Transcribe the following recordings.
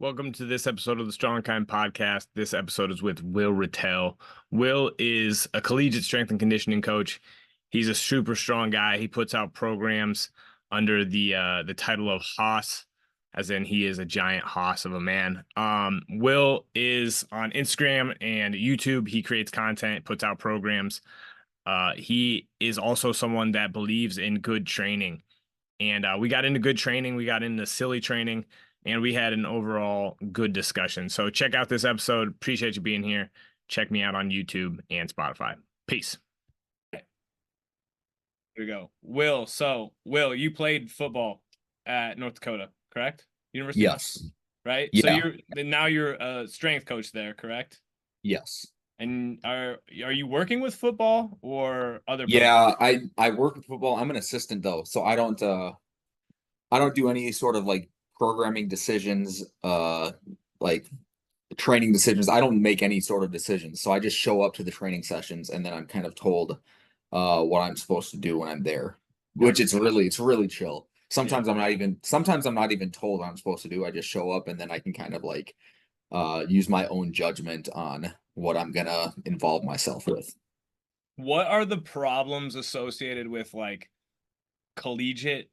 Welcome to this episode of the Strong and Kind podcast. This episode is with Will Ratelle. Will is a collegiate strength and conditioning coach. He's a super strong guy. He puts out programs under the title of Hoss, as in he is a giant hoss of a man. Will is on Instagram and YouTube. He creates content, puts out programs. He is also someone that believes in good training. And we got into good training. We got into silly training. And we had an overall good discussion. So check out this episode. Appreciate you being here. Check me out on YouTube and Spotify. Peace. Here we go. Will, you played football at North Dakota, correct? University? Yes. Right? Yeah. So you're a strength coach there, correct? Yes. And are you working with football or other Yeah, I work with football. I'm an assistant though, so I don't do any sort of like programming decisions, like training decisions. I don't make any sort of decisions. So I just show up to the training sessions and then I'm kind of told what I'm supposed to do when I'm there, which it's really chill. Sometimes I'm not even told what I'm supposed to do. I just show up and then I can kind of like use my own judgment on what I'm gonna involve myself with. What are the problems associated with like collegiate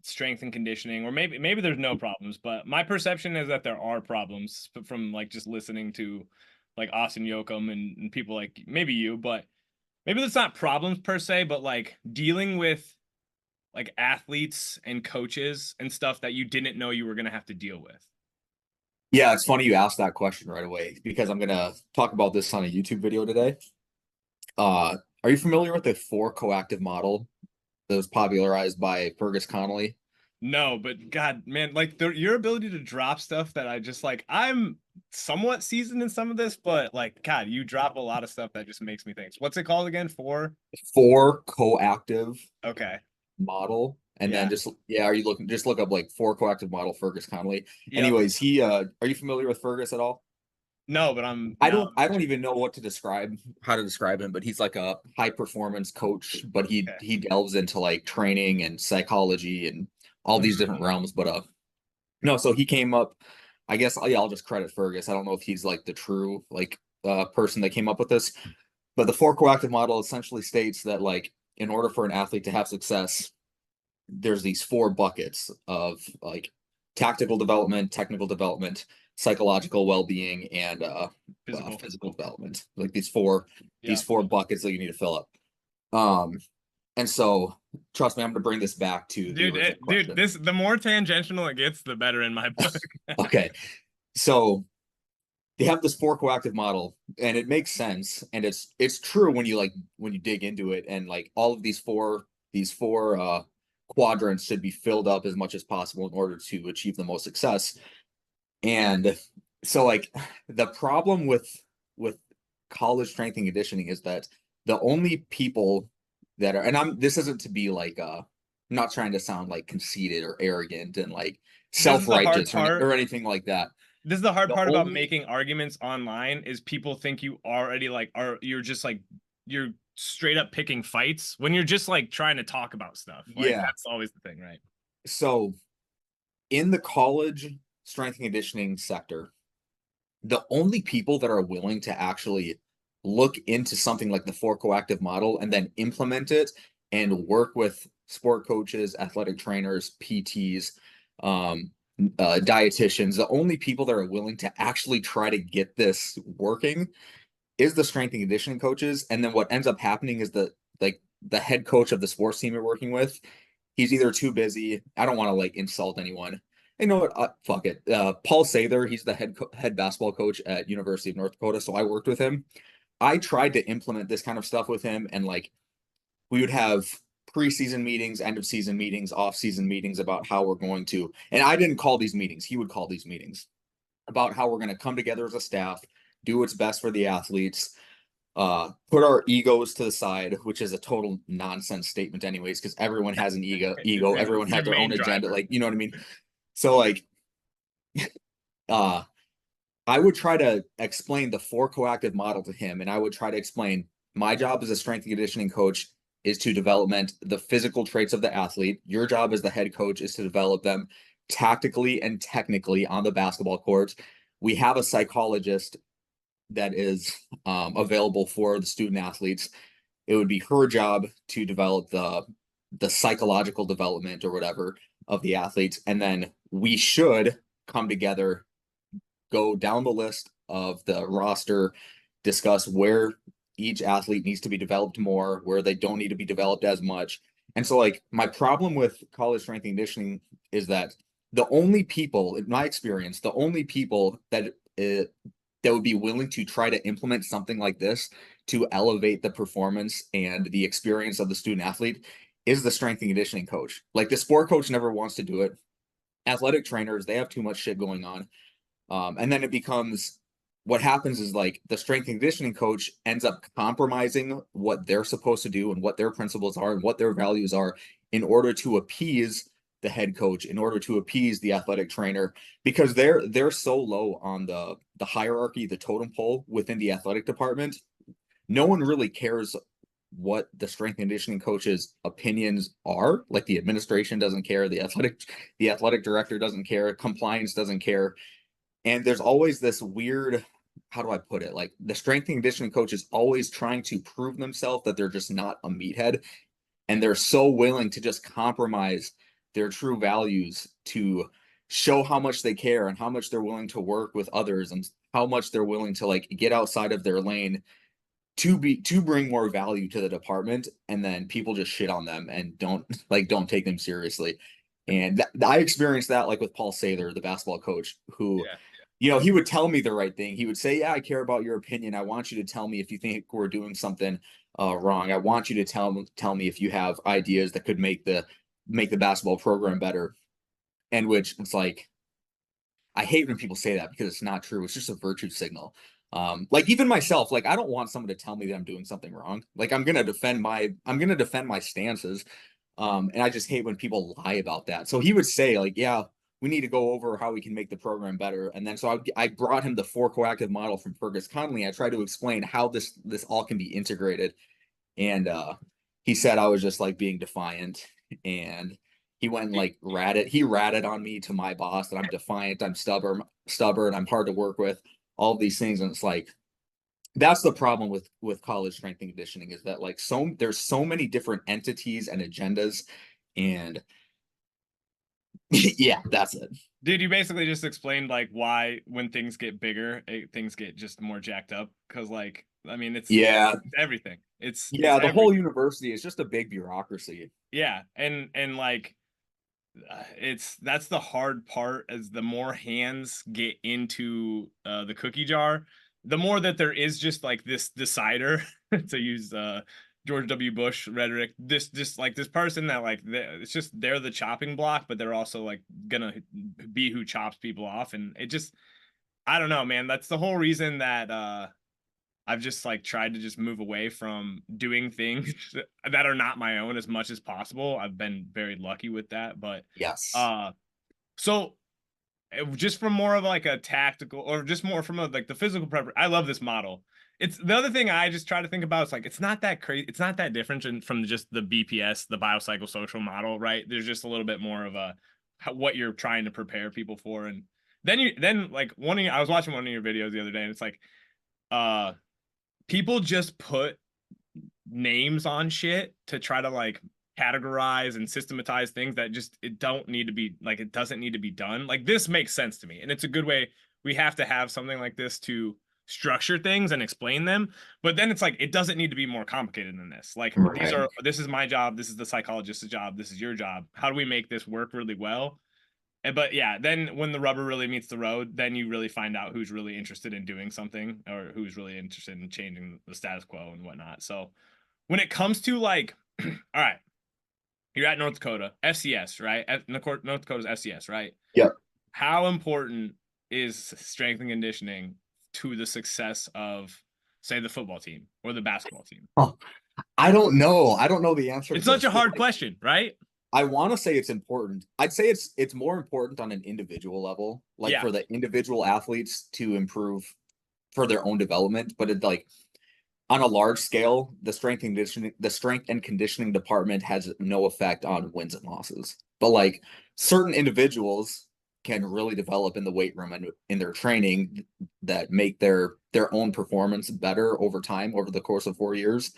strength and conditioning? Or maybe there's no problems, but my perception is that there are problems from like just listening to like Austin Yoakum and people like maybe you, but maybe that's not problems per se, but like dealing with like athletes and coaches and stuff that you didn't know you were going to have to deal with. Yeah, it's funny you asked that question right away because I'm gonna talk about this on a YouTube video today. Are you familiar with the four coactive model that was popularized by Fergus Connelly? No, but God, man, like your ability to drop stuff that I just like, I'm somewhat seasoned in some of this, but like, God, you drop a lot of stuff that just makes me think. What's it called again? Four coactive Okay. model. And Yeah. then are you looking, just look up like four coactive model Fergus Connelly. Yep. Anyways, are you familiar with Fergus at all? No, but I don't even know how to describe him, but he's like a high performance coach, but okay. he delves into like training and psychology and all these different realms. But no, so he came up, I guess, yeah, I'll just credit Fergus. I don't know if he's like the true like person that came up with this, but the four coactive model essentially states that like in order for an athlete to have success, there's these four buckets of like tactical development, technical development, psychological well-being, and physical development. Like these four buckets that you need to fill up. And so trust me, I'm gonna bring this back to the original question. The more tangential it gets, the better in my book. Okay. So they have this four coactive model and it makes sense. And it's true when you dig into it, and like all of these four quadrants should be filled up as much as possible in order to achieve the most success. And so like the problem with college strength and conditioning is that the only people that are, and this isn't to be like I'm not trying to sound like conceited or arrogant and like self-righteous or anything like that. This is the hard part about making arguments online is people think you already you're just like you're straight up picking fights when you're just like trying to talk about stuff. Like, yeah, that's always the thing, right? So in the college strength and conditioning sector, the only people that are willing to actually look into something like the four coactive model and then implement it and work with sport coaches, athletic trainers, PTs, dietitians, the only people that are willing to actually try to get this working is the strength and conditioning coaches. And then what ends up happening is the head coach of the sports team you're working with, he's either too busy. I don't want to like insult anyone. You know what? Fuck it. Paul Sather, he's the head basketball coach at University of North Dakota. So I worked with him. I tried to implement this kind of stuff with him, and like we would have preseason meetings, end of season meetings, off season meetings about how we're going to. And I didn't call these meetings. He would call these meetings about how we're going to come together as a staff, do what's best for the athletes, put our egos to the side, which is a total nonsense statement anyways, because everyone has an ego. Everyone has their own agenda. Like, you know what I mean? So like, I would try to explain the four coactive model to him, and I would try to explain my job as a strength and conditioning coach is to develop the physical traits of the athlete. Your job as the head coach is to develop them tactically and technically on the basketball court. We have a psychologist that is available for the student athletes. It would be her job to develop the psychological development or whatever of the athletes, and then we should come together, go down the list of the roster, discuss where each athlete needs to be developed more, where they don't need to be developed as much. And so, like, my problem with college strength and conditioning is that the only people, in my experience, the only people that would be willing to try to implement something like this to elevate the performance and the experience of the student athlete is the strength and conditioning coach. Like, the sport coach never wants to do it. Athletic trainers, they have too much shit going on. And then it becomes, what happens is, like, the strength and conditioning coach ends up compromising what they're supposed to do and what their principles are and what their values are in order to appease the head coach, in order to appease the athletic trainer, because they're so low on the hierarchy, the totem pole within the athletic department. No one really cares what the strength and conditioning coach's opinions are. Like, the administration doesn't care, the athletic director doesn't care, compliance doesn't care. And there's always this weird, how do I put it? Like, the strength and conditioning coach is always trying to prove themselves that they're just not a meathead. And they're so willing to just compromise their true values to show how much they care and how much they're willing to work with others and how much they're willing to, like, get outside of their lane to bring more value to the department. And then people just shit on them and don't take them seriously. And I experienced that, like, with Paul Sather, the basketball coach, who, he would tell me the right thing. He would say, yeah, I care about your opinion. I want you to tell me if you think we're doing something wrong. I want you to tell me if you have ideas that could make the basketball program better. And which, it's like, I hate when people say that because it's not true. It's just a virtue signal. Like, even myself, like, I don't want someone to tell me that I'm doing something wrong. Like, I'm gonna defend my stances. And I just hate when people lie about that. So he would say, like, yeah, we need to go over how we can make the program better. And then so I brought him the 4 coactive model from Fergus Connelly. I tried to explain how this all can be integrated. And he said I was just, like, being defiant. And he went and, like, ratted on me to my boss that I'm defiant, I'm stubborn, I'm hard to work with, all of these things. And it's like, that's the problem with college strength and conditioning, is that, like, there's so many different entities and agendas. And yeah, that's it. Dude, you basically just explained, like, why when things get bigger, things get just more jacked up. Because, like, I mean, it's everything. It's the everything. Whole university is just a big bureaucracy. Yeah, and like, that's the hard part, as the more hands get into the cookie jar, the more that there is just, like, this decider to use George W. Bush rhetoric, this person that, like, it's just, they're the chopping block, but they're also, like, gonna be who chops people off. And it just, I don't know, man. That's the whole reason that I've just, like, tried to just move away from doing things that are not my own as much as possible. I've been very lucky with that. But yes, so just from more of, like, a tactical, or just more from like the physical prep, I love this model. It's the other thing I just try to think about. It's like, it's not that crazy. It's not that different from just the BPS, the biopsychosocial model, right? There's just a little bit more of what you're trying to prepare people for. And then like, I was watching one of your videos the other day, and it's like, people just put names on shit to try to, like, categorize and systematize things that just, it doesn't need to be done. Like, this makes sense to me, and it's a good way. We have to have something like this to structure things and explain them, but then it's like, it doesn't need to be more complicated than this. Like, right. This is my job, this is the psychologist's job, this is your job. How do we make this work really well? But yeah, then when the rubber really meets the road, then you really find out who's really interested in doing something, or who's really interested in changing the status quo and whatnot. So when it comes to, like, all right, you're at North Dakota, FCS, right? North Dakota's FCS, right? Yep. How important is strength and conditioning to the success of, say, the football team or the basketball team? Oh, I don't know the answer. It's such a hard question, right? I want to say it's important. I'd say it's more important on an individual level, like, for the individual athletes to improve for their own development. But it, like, on a large scale, the strength and conditioning department has no effect on wins and losses. But like certain individuals can really develop in the weight room and in their training that make their own performance better over time over the course of 4 years.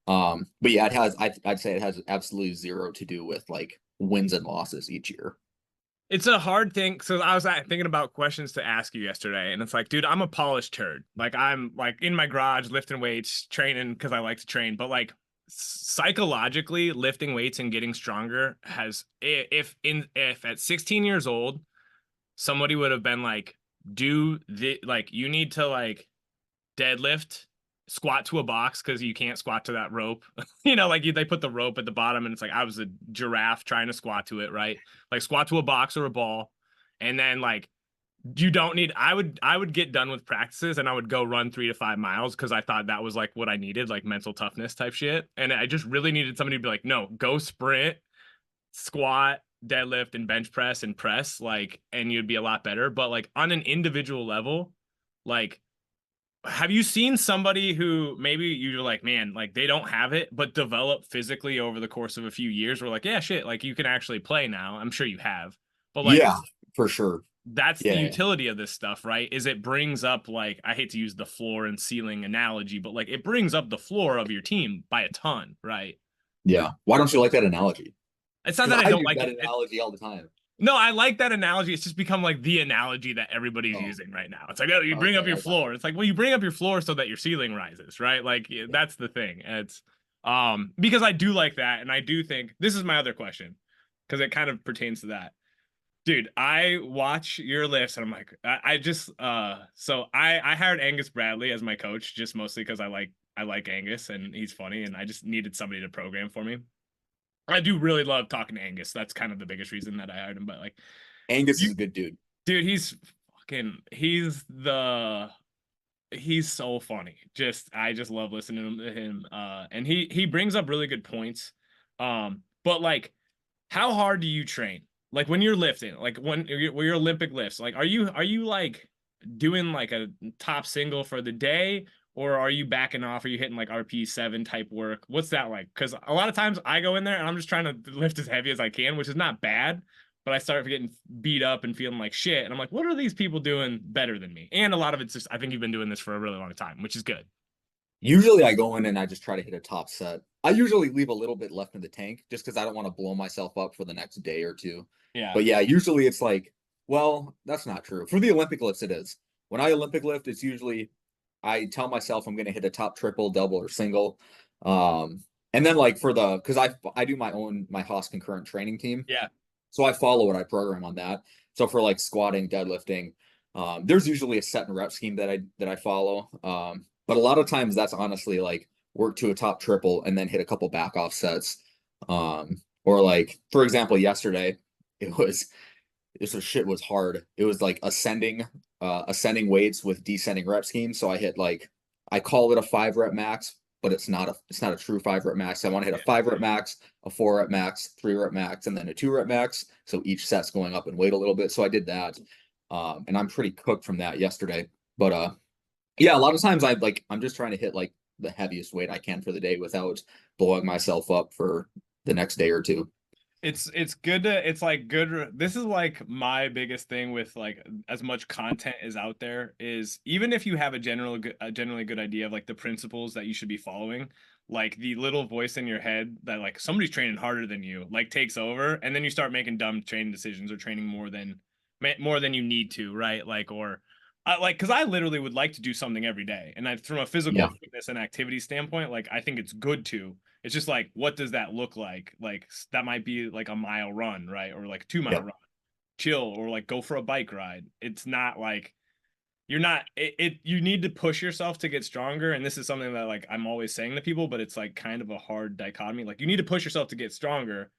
But yeah, I'd say it has absolutely zero to do with like wins and losses each year. It's a hard thing. So I was thinking about questions to ask you yesterday, and it's like, dude, I'm a polished turd. Like I'm like in my garage lifting weights, training because I like to train. But like psychologically, lifting weights and getting stronger has if at 16 years old, somebody would have been like, do the like you need to like deadlift, squat to a box because you can't squat to that rope. Like they put the rope at the bottom, and it's like I was a giraffe trying to squat to it, right? Like squat to a box or a ball, and then like you don't need. I would get done with practices and I would go run 3 to 5 miles because I thought that was like what I needed, like mental toughness type shit, and I just really needed somebody to be like, no, go sprint, squat, deadlift, and bench press and press, like, and you'd be a lot better. But like on an individual level, like have you seen somebody who maybe you're like, man, like they don't have it, but develop physically over the course of a few years? We're like, yeah, shit, like you can actually play now. I'm sure you have, but like Yeah, for sure. that's the Yeah. utility of this stuff, right? Is it brings up like I hate to use the floor and ceiling analogy, but like it brings up the floor of your team by a ton, right? Yeah. Why don't you like that analogy? It's not that Because I I don't use like that it. analogy all the time. No, I like that analogy. It's just become like the analogy that everybody's Oh, using right now. It's like, oh, you bring up okay. your I got floor. It's like, well, you bring up your floor so that your ceiling rises, right? Like you. that's the thing. It's because I do like that, and I do think this is my other question because it kind of pertains to that. Dude, I watch your lifts and I'm like, I just so I hired Angus Bradley as my coach just mostly because I like Angus and he's funny and I just needed somebody to program for me. I do really love talking to Angus. That's kind of the biggest reason that I hired him. But like Angus you is a good dude. dude, he's so funny. I just love listening to him. And he brings up really good points. But like how hard do you train? Like when you're lifting, like when your Olympic lifts, like are you like doing like a top single for the day, or are you backing off? Are you hitting like RP7 type work? What's that like? Because a lot of times I go in there and I'm just trying to lift as heavy as I can, which is not bad, but I start getting beat up and feeling like shit. And I'm like, what are these people doing better than me? And a lot of it's just I think you've been doing this for a really long time, which is good. Usually I go in and I just try to hit a top set. I usually leave a little bit left in the tank just because I don't want to blow myself up for the next day or two. Yeah. But yeah, usually it's like, well, that's not true. For the Olympic lifts, it is. When I Olympic lift, it's usually I tell myself I'm going to hit a top triple, double, or single. And then like for the because I do my Haas concurrent training team, Yeah. so I follow what I program on that. So for like squatting, deadlifting, there's usually a set and rep scheme that I follow. But a lot of times that's honestly like work to a top triple and then hit a couple back off sets. Or like for example, yesterday it was this shit was hard. It was like ascending weights with descending rep scheme. So I hit like I call it a 5 rep max, but it's not a true 5 rep max. I want to hit a 5 rep max, a 4 rep max, 3 rep max, and then a 2 rep max. So each set's going up in weight a little bit. So I did that. And I'm pretty cooked from that yesterday. But yeah, a lot of times I'm just trying to hit like the heaviest weight I can for the day without blowing myself up for the next day or two. It's good to it's like good this is like my biggest thing with like as much content is out there is even if you have a generally good idea of like the principles that you should be following, like the little voice in your head that like somebody's training harder than you like takes over, and then you start making dumb training decisions or training more than you need to, right? Like or like because I literally would like to do something every day, and from a physical Yeah, fitness and activity standpoint, like I think it's good to. It's just like, what does that look like? Like that might be like a mile run, right? Or like 2 mile yeah, run, chill, or like go for a bike ride. It's not like you're not you need to push yourself to get stronger. And this is something that like I'm always saying to people, but it's like kind of a hard dichotomy. Like you need to push yourself to get stronger.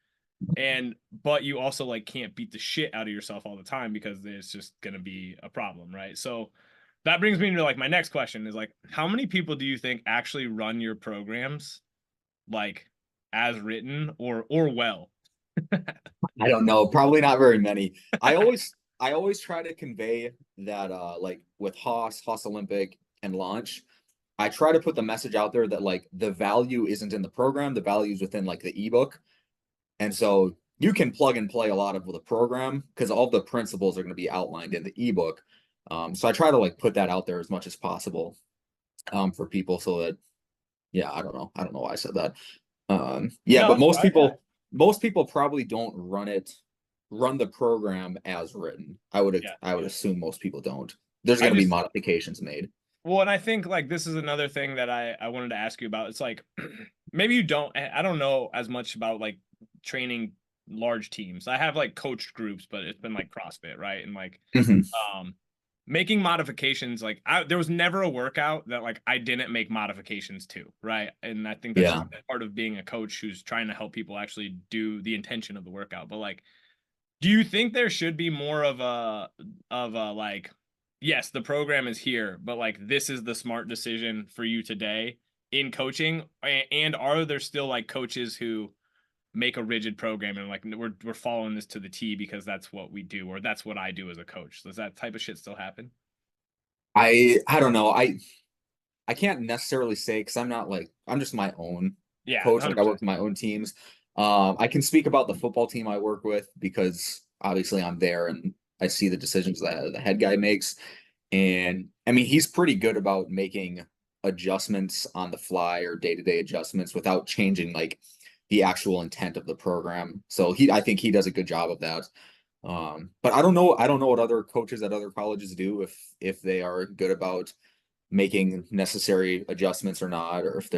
But you also like can't beat the shit out of yourself all the time because there's just gonna be a problem, right? So that brings me to like my next question is like, how many people do you think actually run your programs like as written or well? I don't know. Probably not very many. I always try to convey that like with Haas Olympic and Launch, I try to put the message out there that like the value isn't in the program, the value is within like the ebook. And so you can plug and play a lot of the program because all the principles are going to be outlined in the ebook. So I try to like put that out there as much as possible for people so that, yeah, I don't know. I don't know why I said that. Yeah, No, but that's right. Yeah. most people probably don't run the program as written. Yeah. I would assume most people don't. There's I going to be just, modifications made. well, and I think like this is another thing that I wanted to ask you about. It's like maybe you don't, I don't know as much about like training large teams. I have like coached groups, but it's been like CrossFit, right? And like, Mhm. um, making modifications, like there was never a workout that like I didn't make modifications to, right? And I think that's Yeah. just part of being a coach who's trying to help people actually do the intention of the workout. But like, do you think there should be more of a like, yes, the program is here, but like this is the smart decision for you today in coaching? And are there still like coaches who make a rigid program and like we're following this to the T because that's what we do or that's what I do as a coach? Does that type of shit still happen? I don't know. I can't necessarily say because I'm not like I'm just my own Yeah, coach. Like I work 100%. with my own teams. I can speak about the football team I work with because obviously I'm there and I see the decisions that the head guy makes. And I mean, he's pretty good about making adjustments on the fly or day-to-day adjustments without changing like the actual intent of the program. So I think he does a good job of that. But I don't know what other coaches at other colleges do if they are good about making necessary adjustments or not, or if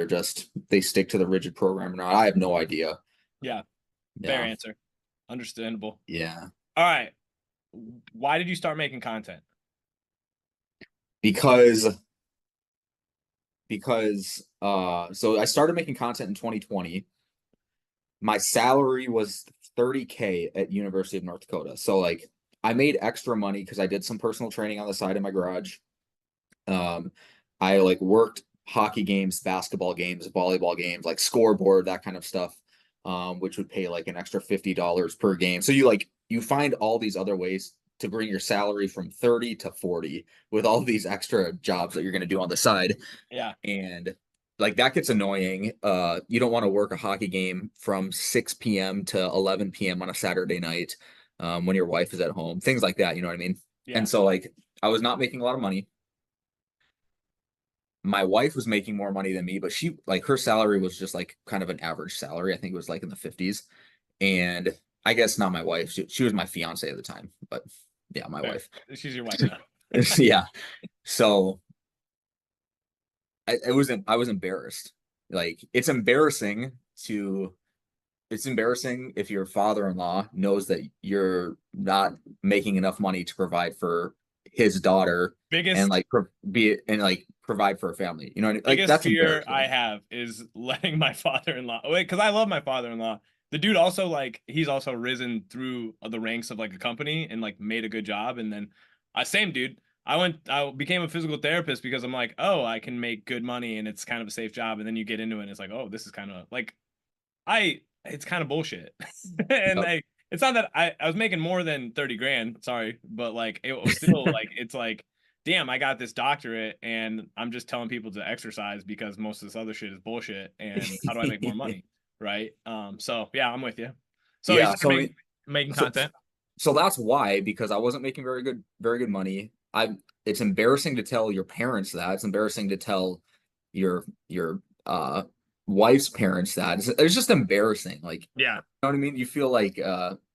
they stick to the rigid program or not. I have no idea. Yeah, fair Yeah. answer. Understandable. Yeah. All right. Why did you start making content? Because so I started making content in 2020. My salary was 30K at University of North Dakota. So like I made extra money because I did some personal training on the side in my garage. Um, I like worked hockey games, basketball games, volleyball games, like scoreboard, that kind of stuff, which would pay like an extra $50 per game. So you find all these other ways to bring your salary from 30 to 40 with all these extra jobs that you're going to do on the side. Yeah. And like that gets annoying. You don't want to work a hockey game from 6 p.m. to 11 p.m. on a Saturday night when your wife is at home, things like that. You know what I mean? Yeah. And so like I was not making a lot of money. My wife was making more money than me, but she like her salary was just like kind of an average salary. I think it was like in the 50s. And I guess not my wife. She was my fiance at the time, but yeah, my Fair. wife. She's your wife now. Yeah. So I was embarrassed. Like to it's embarrassing if your father-in-law knows that you're not making enough money to provide for his daughter and Biggest like like provide for a family. You know what I mean? Like biggest that's fear I embarrassing. have is letting my father-in-law wait, because I love my father-in-law. The dude also like he's also risen through the ranks of like a company and like made a good job. And then same dude. I became a physical therapist because I'm like, oh, I can make good money and it's kind of a safe job. And then you get into it and it's like, oh, this is kind of like it's kind of bullshit. And Yep. like it's not that I was making more than 30 grand, sorry, but like it was still like it's like damn, I got this doctorate and I'm just telling people to exercise because most of this other shit is bullshit and how do I make more money? Right? So yeah, I'm with you. So you Yeah, started so making so content. so that's why, because I wasn't making very good money. It's embarrassing to tell your parents that. It's embarrassing to tell your wife's parents that. It's just embarrassing. Like, you Yeah. know what I mean? You feel like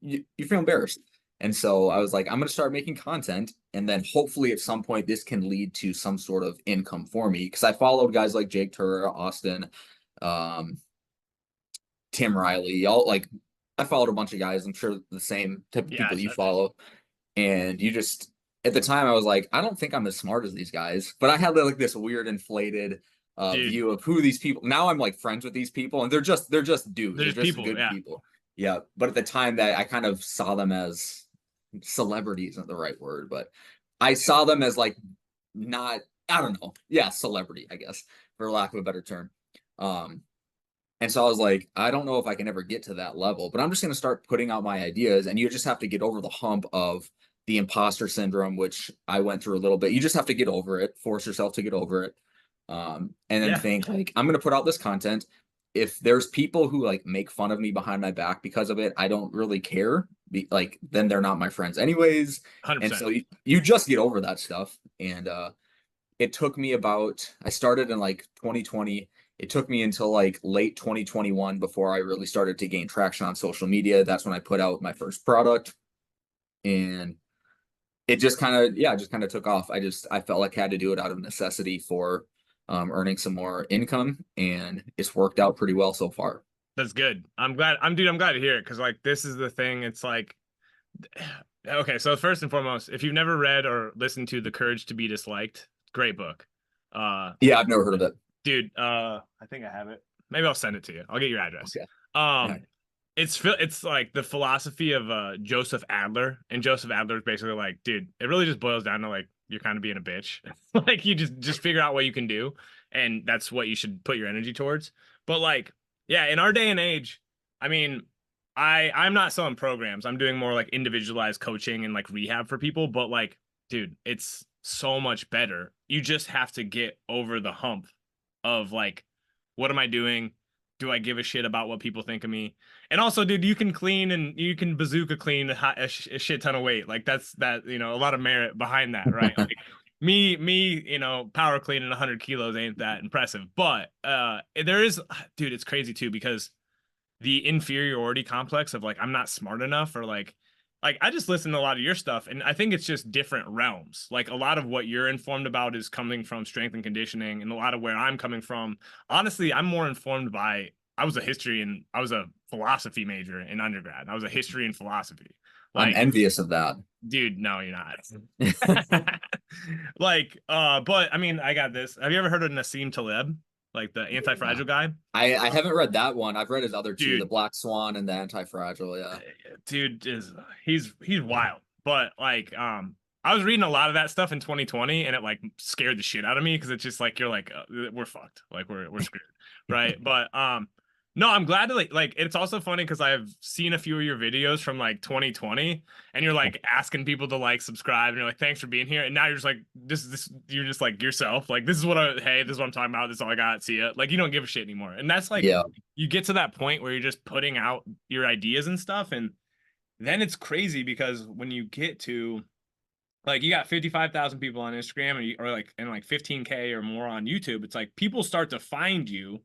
you feel embarrassed. And so I was like, I'm gonna start making content, and then hopefully at some point this can lead to some sort of income for me. Because I followed guys like Jake Turr, Austin, um, Tim Riley, all like I followed a bunch of guys. I'm sure the same type of Yeah, people you that's it. follow. And you just at the time I was like, I don't think I'm as smart as these guys. But I had like this weird inflated Dude, view of who these people. Now I'm like friends with these people, and they're just dudes. they're They're just just people. good Yeah. people. Yeah. But at the time that I kind of saw them as celebrities isn't the right word, but I saw them as like not I don't know. Yeah, celebrity, I guess, for lack of a better term. Um, and so I was like, I don't know if I can ever get to that level, but I'm just going to start putting out my ideas. And you just have to get over the hump of the imposter syndrome, which I went through a little bit. You just have to get over it, force yourself to get over it. And then Yeah, think like, I'm gonna put out this content. If there's people who like make fun of me behind my back because of it, I don't really care. Like, then they're not my friends anyways. And 100%. so you just get over that stuff. And it took me about, I started in like 2020. It took me until like late 2021 before I really started to gain traction on social media. That's when I put out my first product. And it just kind of, yeah, just kind of took off. I felt like I had to do it out of necessity for earning some more income, and it's worked out pretty well so far. That's good. I'm glad to hear it, because like this is the thing. It's like, okay, so first and foremost, if you've never read or listened to The Courage to Be Disliked, great book. Yeah, I've never heard of it. Dude, I think I have it. Maybe I'll send it to you. I'll get your address. Okay. Yeah. Um, it's like the philosophy of Joseph Adler, and Joseph Adler is basically like, dude, it really just boils down to like you're kind of being a bitch. Like you just figure out what you can do, and that's what you should put your energy towards. But like, yeah, in our day and age, I mean, I'm not selling programs. I'm doing more like individualized coaching and like rehab for people, but like, dude, it's so much better. You just have to get over the hump of like, what am I doing? Do I give a shit about what people think of me? And also, dude, you can clean and you can bazooka clean a shit ton of weight. Like that, you know, a lot of merit behind that, right? Like me, you know, power cleaning 100 kilos ain't that impressive. But there is, dude, it's crazy too, because the inferiority complex of like I'm not smart enough, or like I just listen to a lot of your stuff, and I think it's just different realms. Like a lot of what you're informed about is coming from strength and conditioning, and a lot of where I'm coming from, honestly, I'm more informed by, I was a philosophy major in undergrad. I was a history and philosophy. I'm Like, envious of that. dude, no, you're not. Like, but I mean, I got this. Have you ever heard of Nassim Taleb? Like the Yeah. anti-fragile guy? I haven't read that one. I've read his other two, The Dude, Black Swan and The Anti-Fragile. Yeah. dude is he's wild. But like I was reading a lot of that stuff in 2020, and it like scared the shit out of me, because it's just like you're like we're fucked, like we're screwed, right? But no, I'm glad to like it's also funny because I've seen a few of your videos from like 2020, and you're like asking people to like subscribe, and you're like, thanks for being here, and now you're just like this you're just like yourself, like this is what hey, this is what I'm talking about, this is all I got, see ya. Like you don't give a shit anymore. And that's like, Yeah. you get to that point where you're just putting out your ideas and stuff, and then it's crazy because when you get to like, you got 55,000 people on Instagram, or like, and like 15K or more on YouTube, it's like people start to find you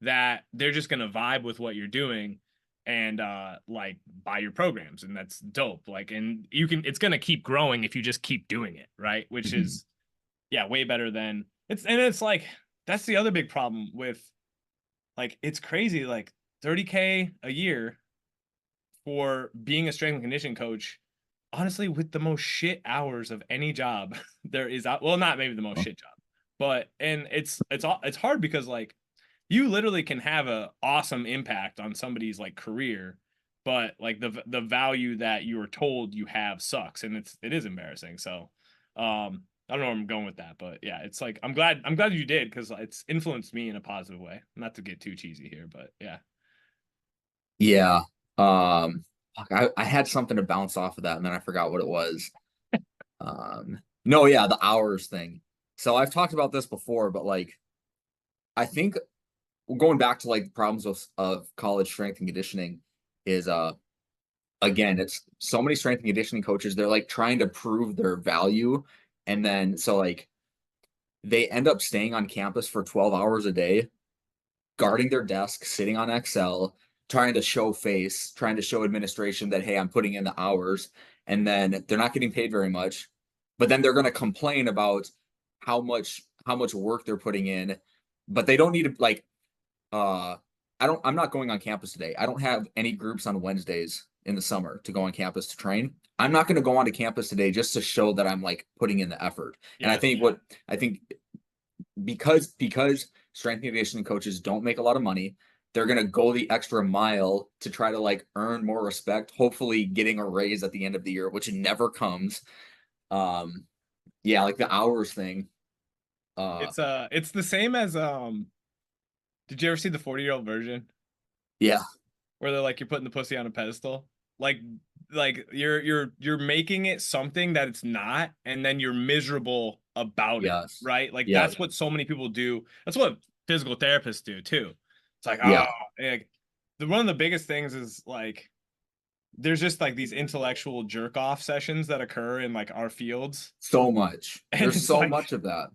that they're just going to vibe with what you're doing, and like buy your programs, and that's dope. Like, and it's going to keep growing if you just keep doing it, right? Which Mhm. is, yeah, way better than it's like, that's the other big problem with, like, it's crazy, like 30K a year for being a strength and conditioning coach, honestly, with the most shit hours of any job there is out. Well, not maybe the most shit job, but and it's hard because like you literally can have a awesome impact on somebody's like career, but like the value that you are told you have sucks, and it is embarrassing. So I don't know where I'm going with that, but yeah, it's like I'm glad you did, because it's influenced me in a positive way. Not to get too cheesy here, but yeah. Yeah. Fuck, I had something to bounce off of that, and then I forgot what it was. No, yeah, the hours thing. So I've talked about this before, but like, I think going back to like problems of college strength and conditioning is again, it's so many strength and conditioning coaches, they're like trying to prove their value, and then so like they end up staying on campus for 12 hours a day, guarding their desk, sitting on Excel, trying to show face, trying to show administration that, hey, I'm putting in the hours. And then they're not getting paid very much. But then they're going to complain about how much work they're putting in. But they don't need to like I'm not going on campus today. I don't have any groups on Wednesdays in the summer to go on campus to train. I'm not going to go onto campus today just to show that I'm like putting in the effort. And Yes. I think because strength and conditioning coaches don't make a lot of money, they're going to go the extra mile to try to like earn more respect, hopefully getting a raise at the end of the year, which never comes. um yeah, like the hours thing. uh It's the same as did you ever see the 40-year-old version yeah. where they're like, you're putting the pussy on a pedestal? Like like you're making it something that it's not, and then you're miserable about it, Yes. right? Like Yeah. that's what so many people do. That's what physical therapists do too. It's like, oh, Yeah. like one of the biggest things is like there's just like these intellectual jerk off sessions that occur in like our fields. So much. And There's it's so like much of that.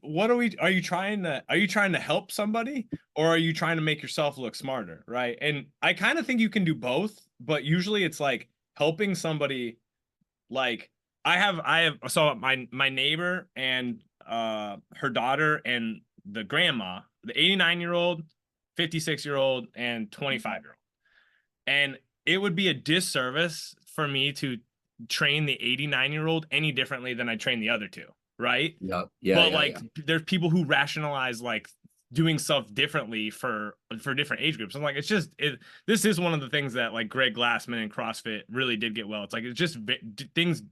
what are you trying to help somebody, or are you trying to make yourself look smarter, right? And I kind of think you can do both, but usually it's like helping somebody. Like I have so my neighbor and her daughter and the grandma, the 89-year-old, 56-year-old, and 25-year-old. And it would be a disservice for me to train the 89-year-old any differently than I train the other two, right? Yeah. Yeah. But Yeah. like Yeah. there's people who rationalize like doing stuff differently for different age groups. I'm like, it's just this is one of the things that like Greg Glassman and CrossFit really did get well. It's like it's just things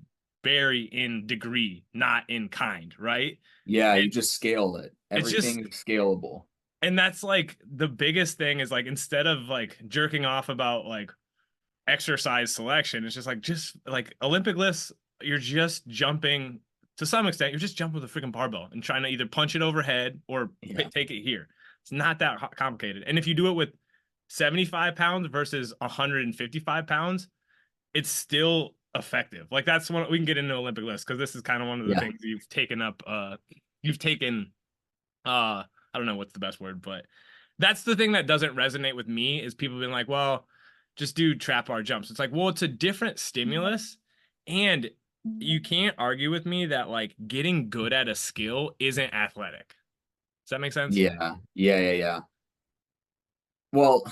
vary in degree, not in kind, right? Yeah. You And just scale it. it's just Everything's scalable. and that's like the biggest thing is like instead of like jerking off about like exercise selection, it's just like Olympic lifts, you're just jumping to some extent, you're just jumping with a freaking barbell and trying to either punch it overhead or Yeah. take it here. It's not that complicated. And if you do it with 75 pounds versus 155 pounds, it's still effective. Like that's one we can get into Olympic lifts because this is kind of one of the Yeah. things you've taken up. You've taken I don't know what's the best word, but that's the thing that doesn't resonate with me is people being like, well, just do trap bar jumps. It's like, well, it's a different stimulus, and you can't argue with me that like getting good at a skill isn't athletic. Does that make sense? Yeah. Yeah. Yeah. Yeah. Well,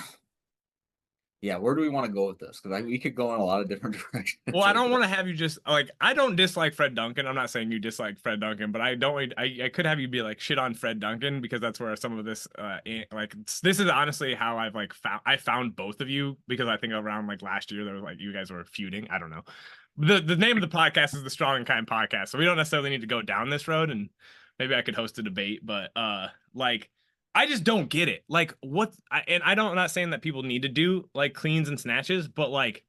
yeah. Where do we want to go with this? Because we could go in a lot of different Well, directions I with don't it. want to have you just like I don't dislike Fred Duncan. I'm not saying you dislike Fred Duncan, but I don't. I could have you be like shit on Fred Duncan because that's where some of this like this is honestly how I've like found both of you because I think around like last year there was like you guys were feuding. I don't know. The name of the podcast is the Strong and Kind Podcast, so we don't necessarily need to go down this road. And maybe I could host a debate, but like I just don't get it. Like and I don't. I'm not saying that people need to do like cleans and snatches, but like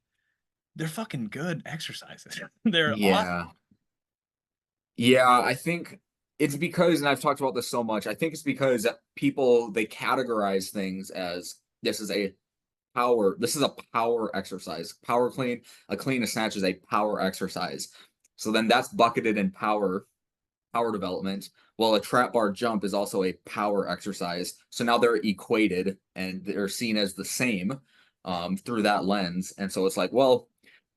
they're fucking good exercises. They're awesome. Yeah. Yeah. I think it's because, and I've talked about this so much, I think it's because people, they categorize things as this is a power exercise. Power clean, a clean, a snatch is a power exercise. So then that's bucketed in power development. Well, a trap bar jump is also a power exercise. So now they're equated and they're seen as the same through that lens. And so it's like, well,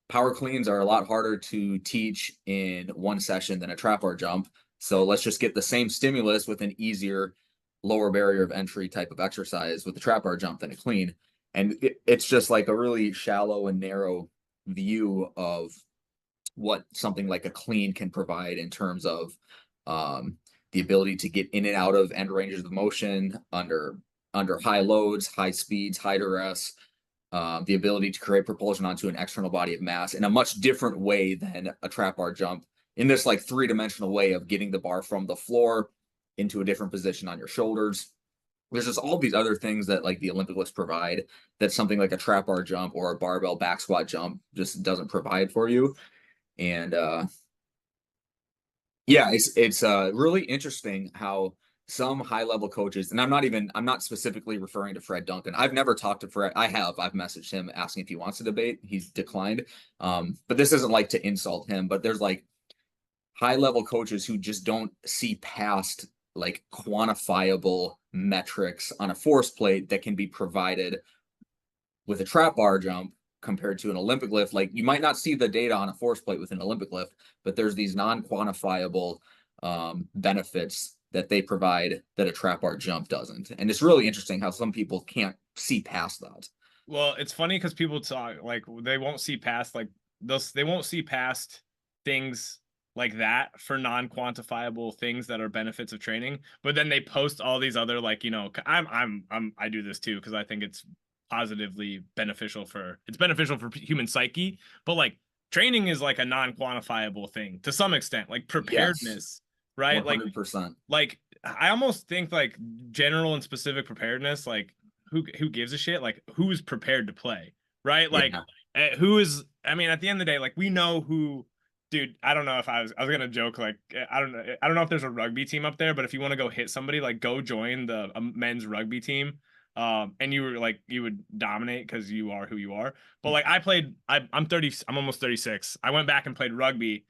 power cleans are a lot harder to teach in one session than a trap bar jump. So let's just get the same stimulus with an easier, lower barrier of entry type of exercise with the trap bar jump than a clean. And it's just like a really shallow and narrow view of what something like a clean can provide in terms of the ability to get in and out of end ranges of motion under high loads, high speeds, high duress, the ability to create propulsion onto an external body of mass in a much different way than a trap bar jump, in this like three-dimensional way of getting the bar from the floor into a different position on your shoulders. There's just all these other things that like the Olympic lifts provide that something like a trap bar jump or a barbell back squat jump just doesn't provide for you. And yeah, it's really interesting how some high level coaches, and I'm not specifically referring to Fred Duncan. I've never talked to Fred. I've messaged him asking if he wants to debate. He's declined. But this isn't like to insult him, but there's like high level coaches who just don't see past like quantifiable metrics on a force plate that can be provided with a trap bar jump compared to an Olympic lift. Like you might not see the data on a force plate with an Olympic lift, but there's these non-quantifiable benefits that they provide that a trap bar jump doesn't. And it's really interesting how some people can't see past that. Well, it's funny because people talk like they won't see past like those. They won't see past things like that for non-quantifiable things that are benefits of training. But then they post all these other like I do this too because I think it's positively beneficial for human psyche. But like training is like a non-quantifiable thing to some extent, like Yes, preparedness, right? 100%. Like I almost think like general and specific preparedness, like who gives a shit? Like who's prepared to play, right? Like Yeah, Who is, I mean, at the end of the day, like we know who, dude, I don't know if I was gonna joke, like, I don't know if there's a rugby team up there, but if you want to go hit somebody, like go join the men's rugby team. And you were like, you would dominate because you are who you are. But like I'm 30, I'm almost 36. I went back and played rugby.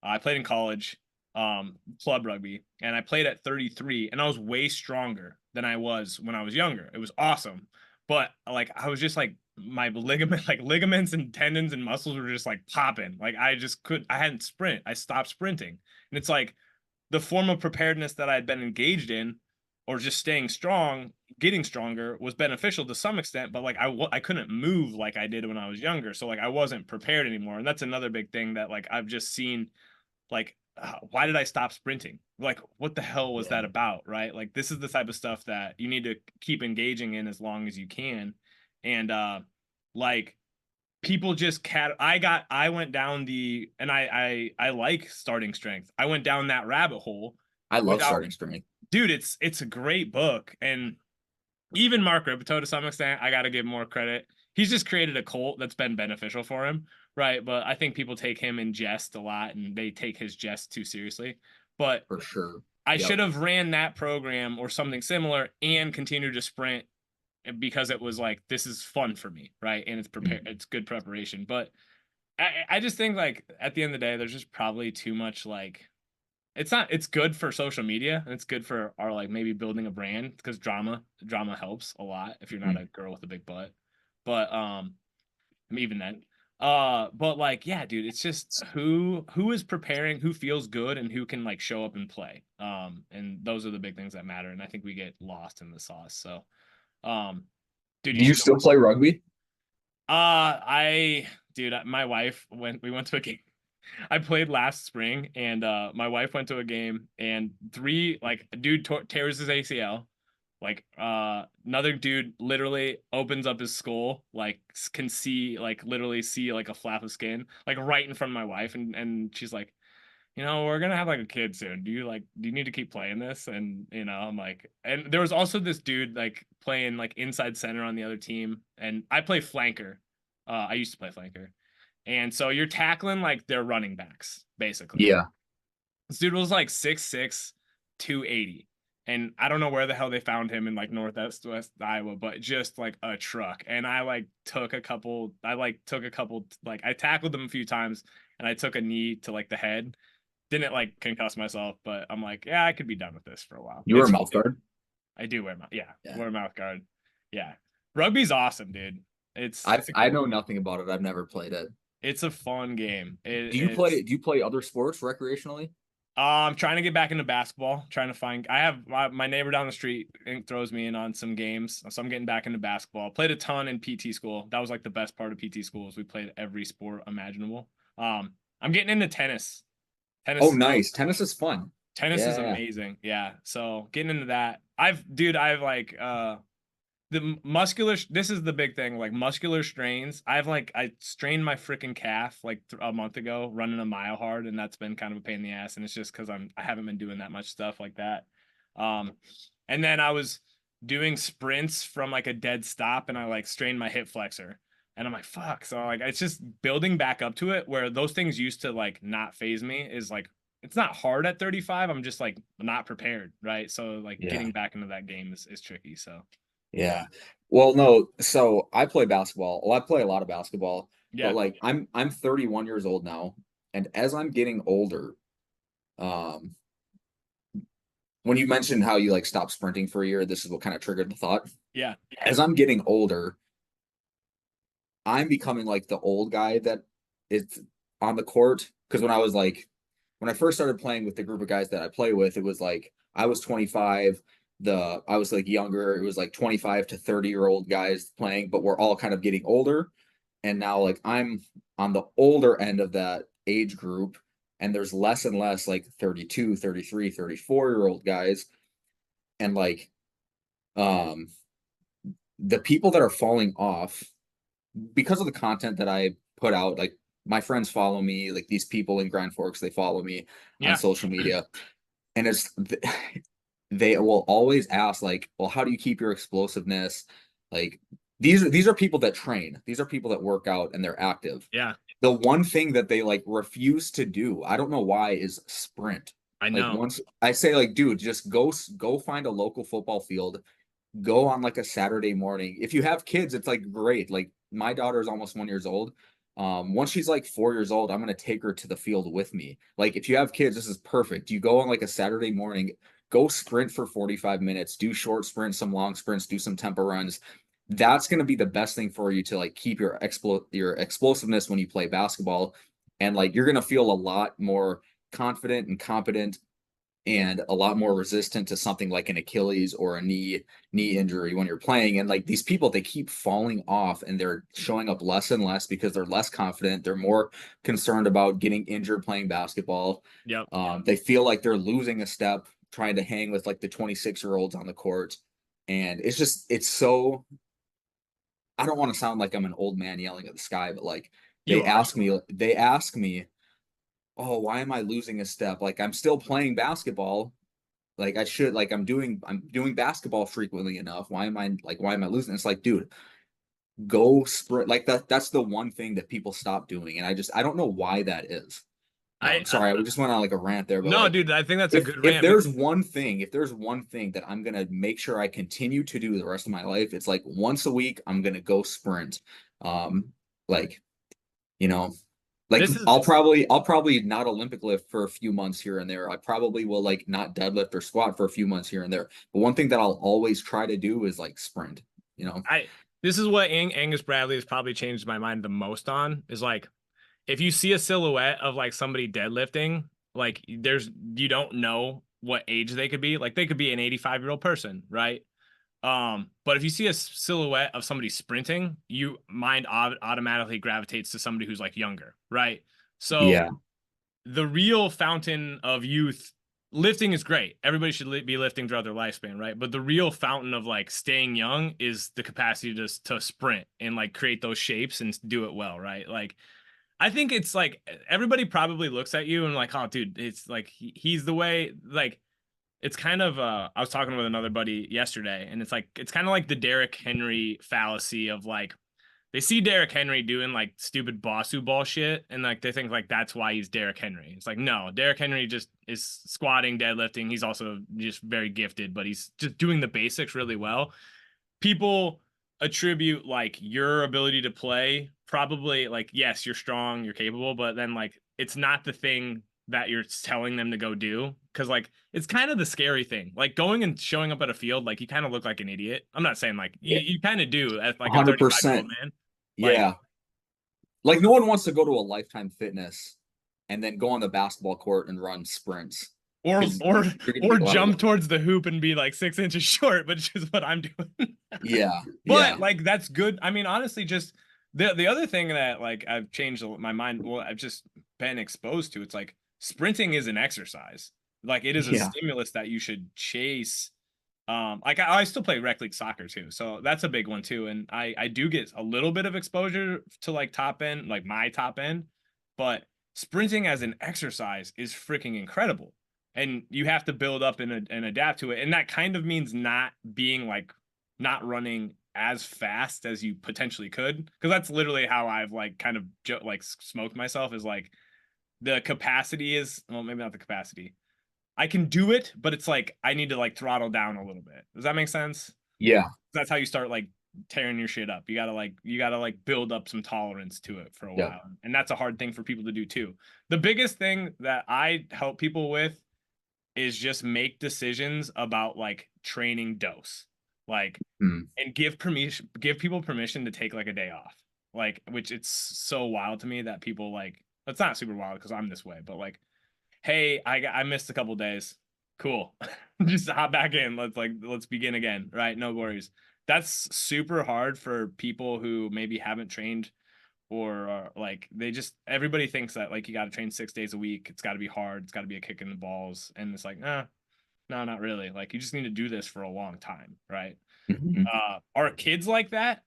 I played in college, club rugby, and I played at 33, and I was way stronger than I was when I was younger. It was awesome, but like I was just like my ligaments and tendons and muscles were just like popping. Like I hadn't sprint. I stopped sprinting, and it's like the form of preparedness that I had been engaged in, or just staying strong, getting stronger, was beneficial to some extent. But like I couldn't move like I did when I was younger, so like I wasn't prepared anymore, and that's another big thing that like I've just seen like why did I stop sprinting? Like what the hell was that about, right? Like this is the type of stuff that you need to keep engaging in as long as you can. And like people just I went down the, and I like starting strength. I went down that rabbit hole I love without, starting strength. dude, it's a great book. And even Mark Ripito, to some extent, I got to give more credit. He's just created a cult that's been beneficial for him, right? But I think people take him in jest a lot, and they take his jest too seriously. But For sure. I Yep. should have ran that program or something similar and continued to sprint, because it was like, this is fun for me, right? And it's good preparation. But I just think like at the end of the day, there's just probably too much like, it's good for social media, and it's good for our like maybe building a brand, because drama helps a lot if you're not a girl with a big butt. But I mean, even then, but like, yeah, dude, it's just who is preparing, who feels good, and who can like show up and play. And those are the big things that matter, and I think we get lost in the sauce. So um dude, you Do you should still play rugby? I dude, my wife we went to a game. I played last spring, and my wife went to a game, and three like a dude tears his ACL. Like another dude literally opens up his skull, like can see, like literally see like a flap of skin, like right in front of my wife, and she's like, we're gonna have like a kid soon. Do you need to keep playing this? And I'm like, and there was also this dude like playing like inside center on the other team, and I play flanker. I used to play flanker. And so you're tackling like their running backs, basically. Yeah. This dude was like 6'6", 280. And I don't know where the hell they found him in like northwest West Iowa, but just like a truck. And I took a couple, like I tackled them a few times, and I took a knee to like the head. Didn't like concuss myself, but I'm like, yeah, I could be done with this for a while. You were a mouth guard? I do wear yeah, Yeah. wear a mouth guard. Yeah. Rugby's awesome, dude. I know nothing about it. I've never played it. It's a fun game. Do you play other sports recreationally? I'm trying to get back into basketball. Trying to find. I have my neighbor down the street throws me in on some games, so I'm getting back into basketball. Played a ton in PT school. That was like the best part of PT school, is we played every sport imaginable. I'm getting into tennis. Oh, nice. Tennis is fun. Tennis is amazing. Yeah. So getting into that. I've like the muscular, this is the big thing, like muscular strains. I strained my freaking calf like a month ago running a mile hard, and that's been kind of a pain in the ass, and it's just because I haven't been doing that much stuff like that. And then I was doing sprints from like a dead stop, and I like strained my hip flexor, and I'm like, fuck. So like it's just building back up to it, where those things used to like not phase me, is like it's not hard at 35. I'm just like not prepared, right? So like getting back into that game is tricky. So yeah. Well, no, so I play basketball. Well, I play a lot of basketball, yeah. but like I'm 31 years old now, and as I'm getting older, um, when you mentioned how you like stopped sprinting for a year, this is what kind of triggered the thought. Yeah. As I'm getting older, I'm becoming like the old guy that is on the court. Because when I first started playing with the group of guys that I play with, it was like I was 25. I was like younger. It was like 25 to 30-year-old guys playing, but we're all kind of getting older. And now like I'm on the older end of that age group, and there's less and less like 32, 33, 34-year-old guys. And like the people that are falling off because of the content that I put out, like my friends follow me, like these people in Grand Forks, they follow me on social media. And they will always ask like, well, how do you keep your explosiveness? Like, these are people that train. These are people that work out and they're active. Yeah, The one thing that they like refuse to do, I don't know why, is sprint. I Like know. once I say like, dude, just go find a local football field, go on like a Saturday morning. If you have kids, it's like great. Like my daughter is almost 1 years old. Once she's like 4 years old, I'm gonna take her to the field with me. Like if you have kids, this is perfect. You go on like a Saturday morning, go sprint for 45 minutes, do short sprints, some long sprints, do some tempo runs. That's gonna be the best thing for you to like keep your explosiveness when you play basketball. And like you're gonna feel a lot more confident and competent and a lot more resistant to something like an Achilles or a knee injury when you're playing. And like these people, they keep falling off and they're showing up less and less because they're less confident. They're more concerned about getting injured playing basketball. Yep. They feel like they're losing a step trying to hang with like the 26-year-olds on the court. And it's so, I don't want to sound like I'm an old man yelling at the sky, but like You are. they ask me, oh, why am I losing a step? Like I'm still playing basketball. Like I should, like I'm doing basketball frequently enough. Why am I losing? It's like, dude, go sprint. Like that's the one thing that people stop doing. And I don't know why that is. I Sorry, we just went on like a rant there, but no, like dude, I think that's a good if rant. there's one thing that I'm gonna make sure I continue to do the rest of my life, it's like once a week I'm gonna go sprint. Um, like, you know, like This is I'll probably not Olympic lift for a few months here and there. I probably will like not deadlift or squat for a few months here and there. But one thing that I'll always try to do is like sprint, you know? I this is what Angus Bradley has probably changed my mind the most on is like if you see a silhouette of like somebody deadlifting, like you don't know what age they could be. Like they could be an 85-year-old person, right? But if you see a silhouette of somebody sprinting, you mind automatically gravitates to somebody who's like younger, right? So Yeah. the real fountain of youth, lifting is great. Everybody should be lifting throughout their lifespan, right? But the real fountain of like staying young is the capacity to sprint and like create those shapes and do it well, right? Like I think it's like everybody probably looks at you and like, oh, dude, it's like he's the way. Like it's kind of. I was talking with another buddy yesterday, and it's like it's kind of like the Derrick Henry fallacy of like they see Derrick Henry doing like stupid Bossu ball shit, and like they think like that's why he's Derrick Henry. It's like no, Derrick Henry just is squatting, deadlifting. He's also just very gifted, but he's just doing the basics really well. People attribute like your ability to play probably like yes you're strong you're capable but then like it's not the thing that you're telling them to go do because like it's kind of the scary thing like going and showing up at a field like you kind of look like an idiot. I'm not saying like Yeah. you kind of do as like a 35-year-old 100%. man like Yeah. Like no one wants to go to a Lifetime Fitness and then go on the basketball court and run sprints or because or you're gonna or get a lot of jump towards the hoop and be like 6 inches short, which is what I'm doing. yeah, But yeah, like that's good. I mean, honestly, just the other thing that like I've changed my mind. Well, I've just been exposed to. It's like sprinting is an exercise. Like it is a yeah. stimulus that you should chase. Like I still play rec league soccer too, so that's a big one too. And I do get a little bit of exposure to like top end, like my top end, but sprinting as an exercise is freaking incredible. And you have to build up and adapt to it. And that kind of means not being like not running as fast as you potentially could because that's literally how I've like kind of like smoked myself is like the capacity is well maybe not the capacity. I can do it, but it's like I need to like throttle down a little bit. Does that make sense? Yeah. That's how you start like tearing your shit up. You gotta like build up some tolerance to it for a Yeah. while. And that's a hard thing for people to do too. The biggest thing that I help people with is just make decisions about like training dose. Like Mm. and give people permission to take like a day off. Like which it's so wild to me that people like it's not super wild because I'm this way, but like hey, I missed a couple days. Cool. Just hop back in. Let's begin again. Right? No worries. That's super hard for people who maybe haven't trained or like they just everybody thinks that like you got to train 6 days a week. It's got to be hard. It's got to be a kick in the balls. And it's like, no, not really. Like you just need to do this for a long time, right? Mhm. Are kids like that?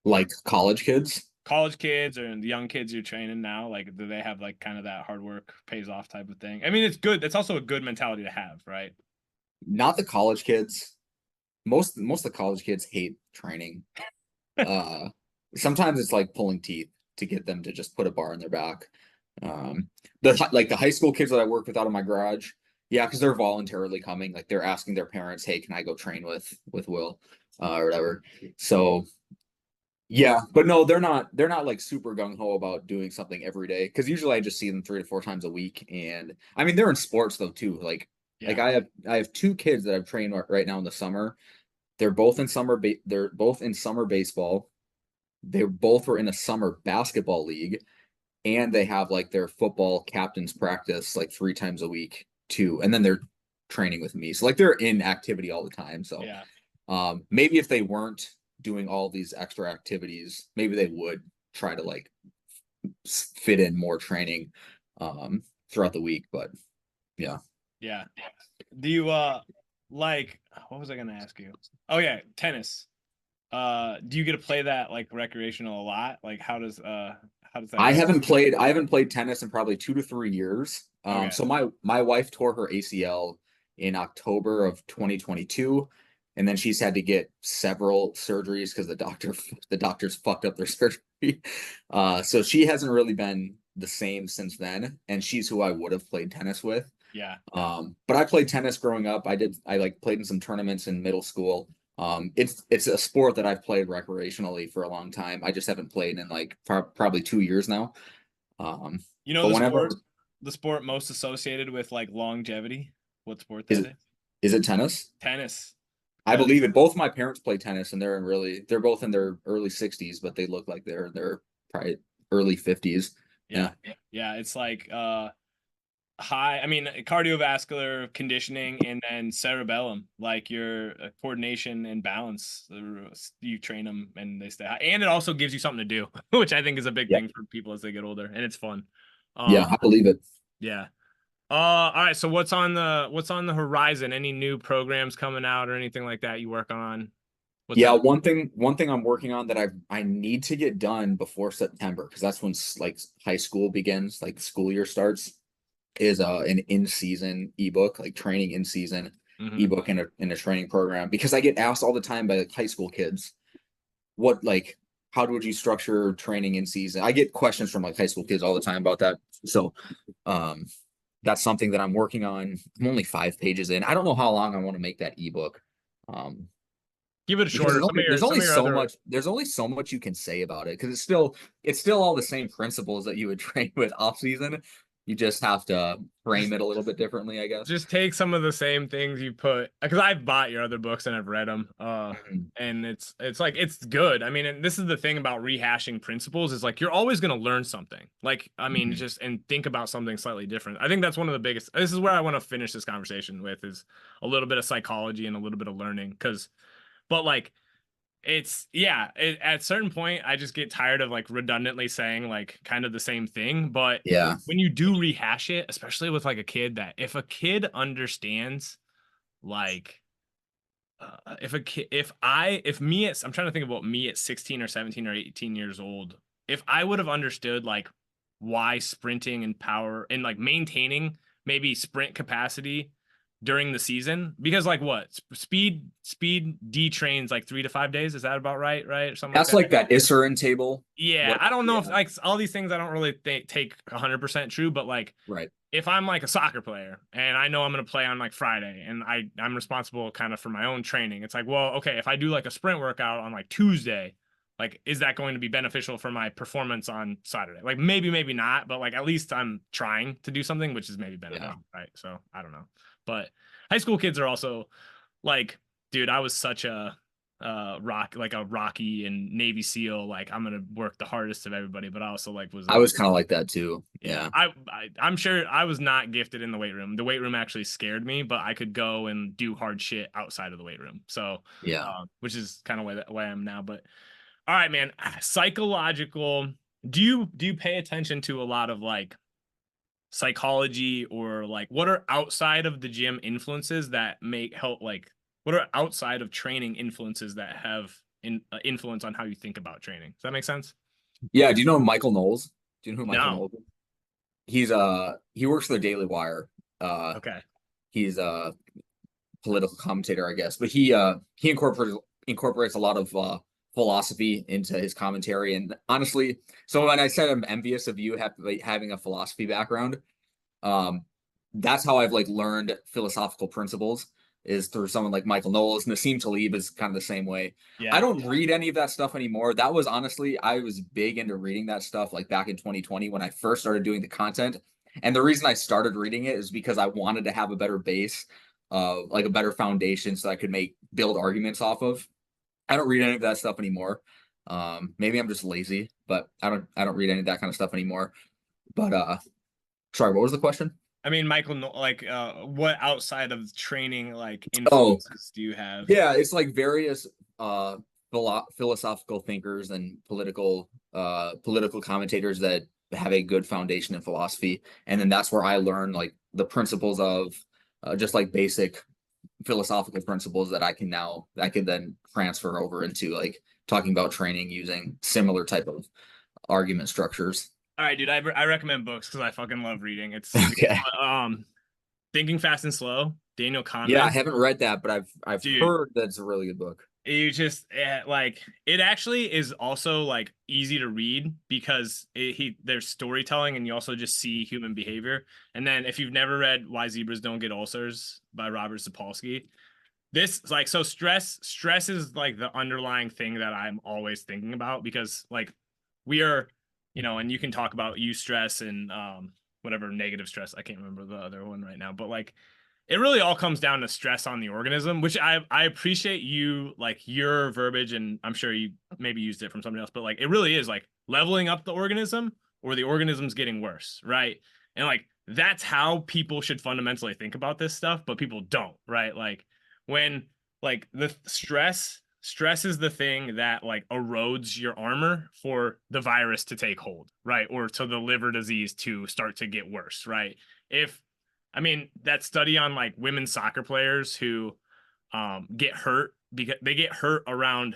Like college kids? College kids or the young kids you're training now, like do they have like kind of that hard work pays off type of thing? I mean, it's good. It's also a good mentality to have, right? Not the college kids. most of the college kids hate training. Uh, Sometimes it's like pulling teeth to get them to just put a bar in their back. The high school kids that I work with out of my garage, yeah, because they're voluntarily coming. Like they're asking their parents, "Hey, can I go train with Will, or whatever?" So yeah, but no, they're not like super gung ho about doing something every day. Because usually I just see them 3 to 4 times a week, and I mean they're in sports though too. Like Yeah. I have two kids that I've trained right now in the summer. They're both in summer baseball. They both were in a summer basketball league, and they have like their football captain's practice like 3 times a week too. And then they're training with me. So like they're in activity all the time. So Yeah. maybe if they weren't doing all these extra activities, maybe they would try to like fit in more training throughout the week. But yeah. Yeah. Do you like what was I gonna ask you? Oh yeah, tennis. Do you get to play that like recreational a lot? Like how does that I go? haven't played tennis in probably 2 to 3 years. Okay. So my wife tore her ACL in October of 2022, and then she's had to get several surgeries because the doctors fucked up their surgery. So she hasn't really been the same since then, and she's who I would have played tennis with. Yeah. But I played tennis growing up. I like played in some tournaments in middle school. It's a sport that I've played recreationally for a long time. I just haven't played in like probably 2 years now. Um, You know but whenever the sport most associated with like longevity? What sport is that it is? is it tennis? Tennis. I That believe it. Both my parents play tennis, and they're both in their early 60s, but they look like they're in their probably early 50s. yeah. Yeah, Yeah, it's like high, I mean, cardiovascular conditioning and then cerebellum, like your coordination and balance. You train them and they stay high. And it also gives you something to do, which I think is a big yeah, thing for people as they get older, and it's fun. yeah. Um, I believe it. yeah. All right. So what's on the horizon? Any new programs coming out or anything like that you work on? What's Yeah, that? one thing I'm working on that I need to get done before September because that's when like high school begins, like the school year starts, is an in-season ebook, like training in season Hmm. ebook in a training program because I get asked all the time by like high school kids, what like how would you structure training in season? I get questions from like high school kids all the time about that. So um that's something that I'm working on. I'm only 5 pages in. I don't know how long I want to make that ebook. Um, Give it a because shorter. Some of your other there's only so much you can say about it because it's still all the same principles that you would train with off season. You just have to frame just it a little bit differently, I guess. just take some of the same things you put because I've bought your other books and I've read them. Mhm. And it's like it's good. I mean, and this is the thing about rehashing principles is like you're always going to learn something. Like I mean, Mhm. just and think about something slightly different. I think that's one of the biggest. This is where I want to finish this conversation with is a little bit of psychology and a little bit of learning because but like it's yeah, at a certain point I just get tired of like redundantly saying like kind of the same thing, but Yeah. when you do rehash it, especially with like a kid that if a kid understands like if a kid if me at I'm trying to think about me at 16 or 17 or 18 years old, if I would have understood like why sprinting and power and like maintaining maybe sprint capacity during the season because like what speed detrains like 3 to 5 days, is that about right or something like That's that? like that Isserin table. Yeah, What? I don't know if Yeah. like all these things I don't really take 100% true, but like Right. if I'm like a soccer player and I know I'm going to play on like Friday and I'm responsible kind of for my own training, it's like, well, okay, if I do like a sprint workout on like Tuesday, like is that going to be beneficial for my performance on Saturday? Like maybe not, but like at least I'm trying to do something which is maybe Yeah. beneficial, right? So I don't know. But high school kids are also like, dude, I was such a Rocky and Navy SEAL, like I'm gonna work the hardest of everybody, but I also like was I a was kind of like that too. yeah, Yeah. I'm sure I was not gifted in the weight room. The weight room actually scared me, but I could go and do hard shit outside of the weight room. So, Yeah. which is kind of way I am now. But all right, man, psychological. Do you pay attention to a lot of like psychology or like what are outside of the gym influences that make help like what are outside of training influences that have influence on how you think about training? Does that make sense? Yeah. Do you know Michael Knowles? Do you know who Michael No. Knowles is? He works for the Daily Wire. Uh Okay. he's political commentator, I guess. But he incorporates a lot of philosophy into his commentary. And honestly, so when I said I'm envious of you having a philosophy background, um, that's how I've like learned philosophical principles is through someone like Michael Knowles. Nassim Taleb is kind of the same way. I Yeah. don't read any of that stuff anymore. That was honestly, I was big into reading that stuff like back in 2020 when I first started doing the content. And the reason I started reading it is because I wanted to have a better base, like a better foundation so I could build arguments off of. I don't read any of that stuff anymore. Maybe I'm just lazy, but I don't read any of that kind of stuff anymore. But sorry, what was the question? I mean, Michael, like, what outside of training, like, Oh, influences do you have? yeah, it's like various philosophical thinkers and political commentators that have a good foundation in philosophy, and then that's where I learn like the principles of just like basic philosophical principles that I can then transfer over into like talking about training using similar type of argument structures. All right, dude, I recommend books because I fucking love reading. It's Okay. Thinking Fast and Slow, Daniel Yeah, I Kahneman. haven't read that, but I've Dude, heard that it's a really good book. you just like it actually is also like easy to read because there's storytelling and you also just see human behavior. And then if you've never read Why Zebras Don't Get Ulcers by Robert Sapolsky, this like so stress is like the underlying thing that I'm always thinking about because like we are, and you can talk about eustress and whatever negative stress. I can't remember the other one right now, but like it really all comes down to stress on the organism, which I appreciate you like your verbiage, and I'm sure you maybe used it from somebody else, but like it really is like leveling up the organism or the organism's getting worse, right? And like that's how people should fundamentally think about this stuff, but people don't, right? Like when like the stress is the thing that like erodes your armor for the virus to take hold, right? Or to the liver disease to start to get worse, right? If I mean, that study on like women soccer players who get hurt because they get hurt around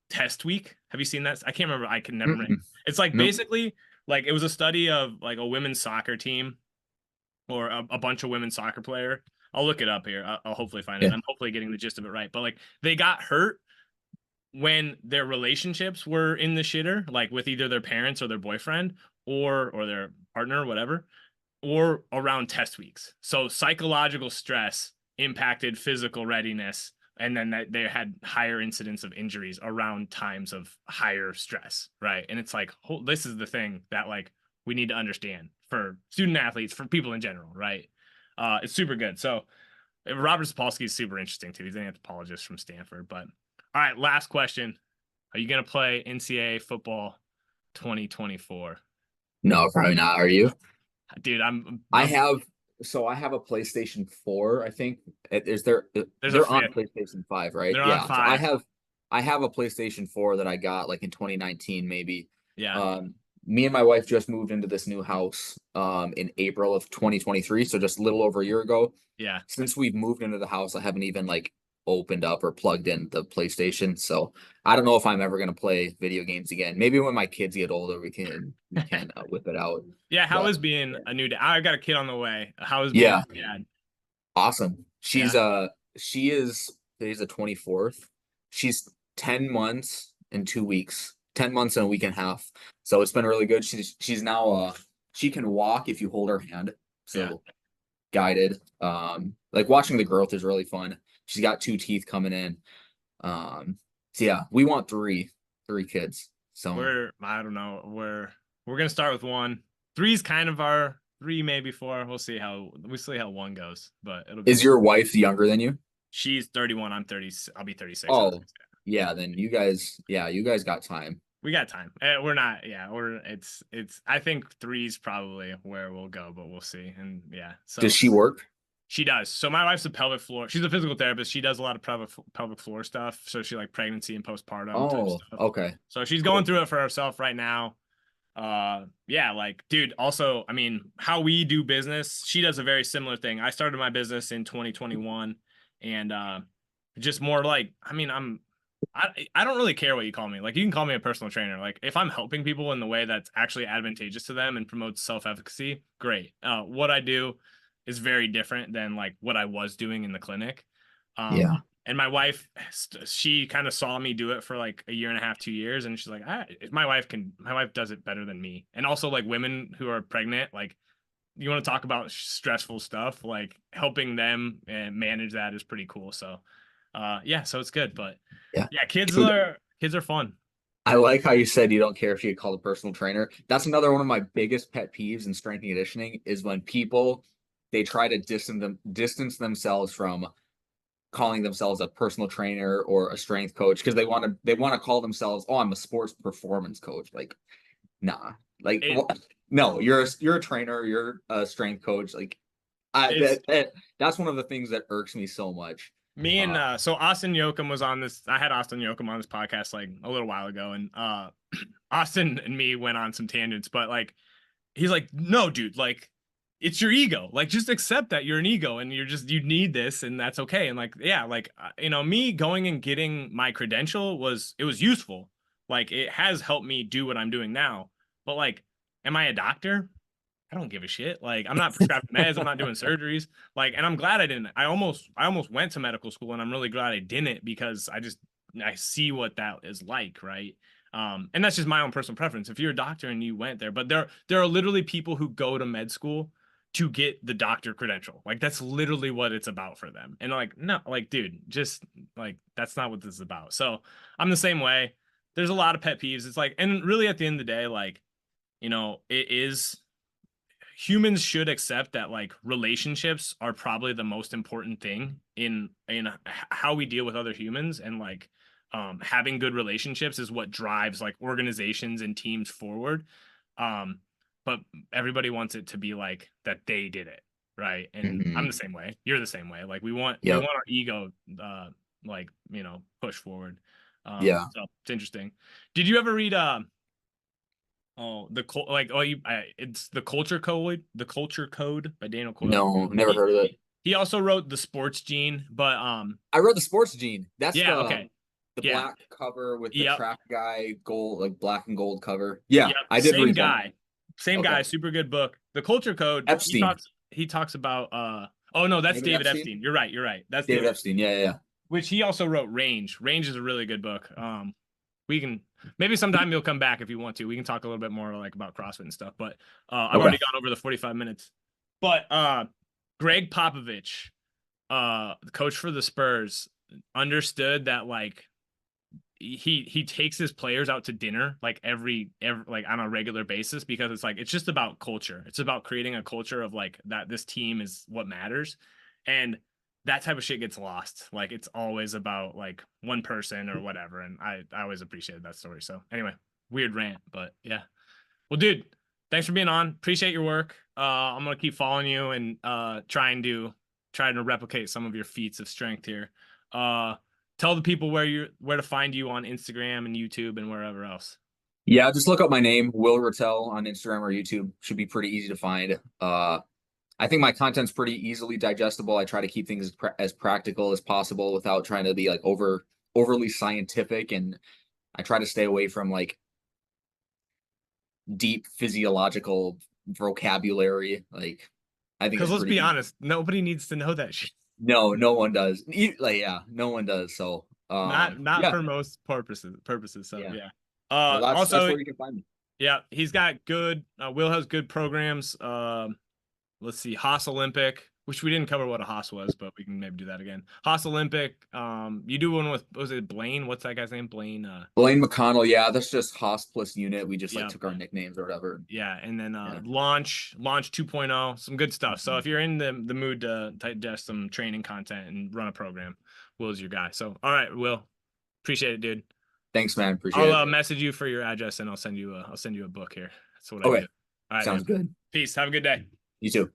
test week. Have you seen that? I can't remember. I can never remember. Mm-mm. It's like Nope. basically like it was a study of like a women's soccer team or a bunch of women's soccer player. I'll look it up here. I'll hopefully find it. Yeah. I'm hopefully getting the gist of it right. But like they got hurt when their relationships were in the shitter, like with either their parents or their boyfriend or their partner or whatever, or around test weeks. So psychological stress impacted physical readiness, and then that they had higher incidence of injuries around times of higher stress, right? And it's like this is the thing that like we need to understand for student athletes, for people in general, right? It's super good. So Robert Sapolsky is super interesting too. He's an anthropologist from Stanford. But all right, last question: are you gonna play NCAA football 2024? No, probably not. Are you? Dude, I'm I have I have a PlayStation 4, I think. Is there there's a they're on fifth. PlayStation 5, right? They're on Yeah. So I five. have a PlayStation 4 that I got like in 2019 maybe. Yeah. Um Me and my wife just moved into this new house in April of 2023, so just a little over a year ago. Yeah. Since we've moved into the house, I haven't even like opened up or plugged in the PlayStation. So I don't know if I'm ever gonna play video games again. Maybe when my kids get older, we can whip it out. Yeah. How But is being yeah. a new dad? I got a kid on the way. How is being Yeah, a dad? awesome. Yeah. She is today's the 24th. She's 10 months and 2 weeks. 10 months and a week and a half. So it's been really good. She's now she can walk if you hold her hand. Yeah. So guided. Like watching the growth is really fun. She's got two teeth coming in. So yeah, we want three kids. So I don't know. We're gonna start with one. Three's kind of our three, maybe four. We'll see how one goes, but it'll be is your wife younger than you? she's 31, I'm 30, I'll be 36. Oh, yeah, then you guys got time. We got time. We're not, yeah, it's I think three's probably where we'll go, but we'll see. And yeah, Does so she work? she does. So my wife's a pelvic floor. She's a physical therapist. She does a lot of pelvic floor stuff. So she like pregnancy and postpartum type Oh, stuff. okay. So she's going Cool. through it for herself right now. Yeah, like dude, also, I mean, how we do business, she does a very similar thing. I started my business in 2021 and just more like, I mean, I don't really care what you call me. Like you can call me a personal trainer. Like if I'm helping people in the way that's actually advantageous to them and promotes self-efficacy, great. What I do is very different than like what I was doing in the clinic. Yeah. And my wife, she kind of saw me do it for like a year and a half, 2 years. And she's like, my wife does it better than me. And also like women who are pregnant, like you want to talk about stressful stuff, like helping them and manage that is pretty cool. So, yeah, so it's good, but Yeah. yeah, kids Dude, are fun. I like how you said you don't care if you get called a personal trainer. That's another one of my biggest pet peeves in strength and conditioning is when people they try to distance themselves from calling themselves a personal trainer or a strength coach because they want to call themselves, oh, I'm a sports performance coach. Like, nah. Like It, what? No, you're a trainer, you're a strength coach. Like it's that's one of the things that irks me so much. Me and so Austin Yoakum was on this. I had Austin Yoakum on this podcast like a little while ago, and Austin and me went on some tangents, but like he's like, no, dude, like it's your ego. Like just accept that you're an ego and you need this and that's okay. And like, yeah, like me going and getting my credential was useful. Like it has helped me do what I'm doing now. But like, am I a doctor? I don't give a shit. Like I'm not prescribing meds. I'm not doing surgeries. Like, and I'm glad I didn't. I almost went to medical school, and I'm really glad I didn't because I see what that is like, right? And that's just my own personal preference. If you're a doctor and you went there, but there are literally people who go to med school to get the doctor credential. Like that's literally what it's about for them. And like, no, like, dude, just like that's not what this is about. So I'm the same way. There's a lot of pet peeves. It's like, and really at the end of the day, like, it is humans should accept that like relationships are probably the most important thing in how we deal with other humans, and like having good relationships is what drives like organizations and teams forward. But everybody wants it to be like that they did it right, and I'm the Mhm. same way, you're the same way. Like we Yep. want our ego like push forward. Yeah. So it's interesting. Did you ever read Oh, it's the Culture Code by Daniel Coyle. No, never He heard of it. he also wrote the Sports Gene, but I read the Sports Gene. That's yeah, okay. the Yeah. black cover with the Yep. track guy gold, like black and gold cover. Yeah, Yep. I did Same read that. guy. Same Okay. guy, super good book. The Culture Code, Epstein. he talks about oh no, that's David David Epstein. Epstein. You're right, you're right. That's David David Epstein. Yeah, yeah, yeah. Which he also wrote Range. Range is a really good book. We can maybe sometime you'll come back if you want to. We can talk a little bit more like about CrossFit and stuff. But I've Okay. already gone over the 45 minutes. But Greg Popovich, the coach for the Spurs, understood that like he takes his players out to dinner like every like on a regular basis because it's like it's just about culture. It's about creating a culture of like that this team is what matters. And that type of shit gets lost. Like it's always about like one person or whatever. And I always appreciated that story. So anyway, weird rant, but yeah. Well, dude, thanks for being on. Appreciate your work. I'm gonna keep following you and trying to replicate some of your feats of strength here. Tell the people where to find you on Instagram and YouTube and wherever else. Yeah, just look up my name, Will Ratelle, on Instagram or YouTube. Should be pretty easy to find. I think my content's pretty easily digestible. I try to keep things as practical as possible without trying to be like overly scientific, and I try to stay away from like deep physiological vocabulary. Like I think Because it's let's pretty be easy. honest, nobody needs to know that shit. No, no one does. Like yeah, no one does. So Not yeah, for most purposes. So yeah. yeah. Well, that's Also, where you can find me. yeah, he's got good. Will has good programs. Let's see, Haas Olympic, which we didn't cover what a Haas was, but we can maybe do that again. Haas Olympic. You do one with, was it Blaine? What's that guy's name? Blaine. Blaine McConnell, yeah, that's just Hospice unit. We just like Yeah, took our nicknames or whatever. yeah, and then Yeah. Launch 2.0, some good stuff. So Mhm. if you're in the mood to digest some training content and run a program, Will's your guy. So all right, Will, appreciate it, dude. Thanks, man. Appreciate I'll it. message you for your address and I'll send you a book here. That's what I Okay, do. All right, sounds man. good. Peace. Have a good day. You too.